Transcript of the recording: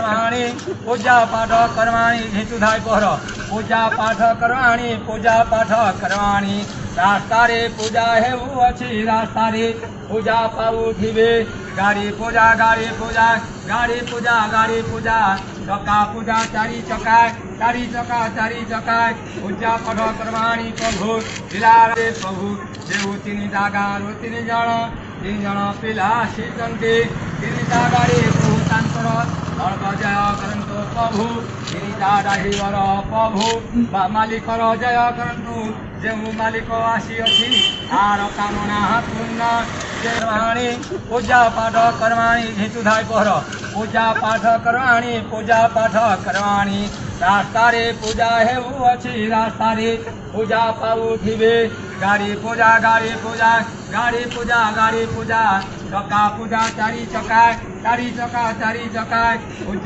कर्माणि पूजा पाठ कर्माणि हेतु धाय पहर पूजा पाठ कर्माणि पूजा पाठ कर्माणि रास्तारे पूजा हेवु अछि रास्तारे पूजा पाउथिबे गाड़ी पूजा गाड़ी पूजा गाड़ी पूजा गाड़ी पूजा चका पूजा चारि चका चारि चका पूजा पाठ कर्माणि प्रभु जिलारे प्रभु जेउ तीन जागार तीन जन पिला शिखन्ति तीन जागारे प्रभु तांकर अर्घ जय करंतु प्रभु तीन जागाहिवर प्रभु मालिकर जय करंतु जेउ मालिक आसी अछि आर कामना पूर्ण कर्माणि पूजा पाठ कर्माणि हेतु धाय पहर पूजा पाठ कर्माणि पूजा पाठ कर्माणि रास्तारे पूजा हेवु अछि रास्तारे पूजा पाउथिबे गाड़ी पूजा गाड़ी पूजा गाड़ी पूजा गाड़ी पूजा चका पूजा चारि चका चारि चका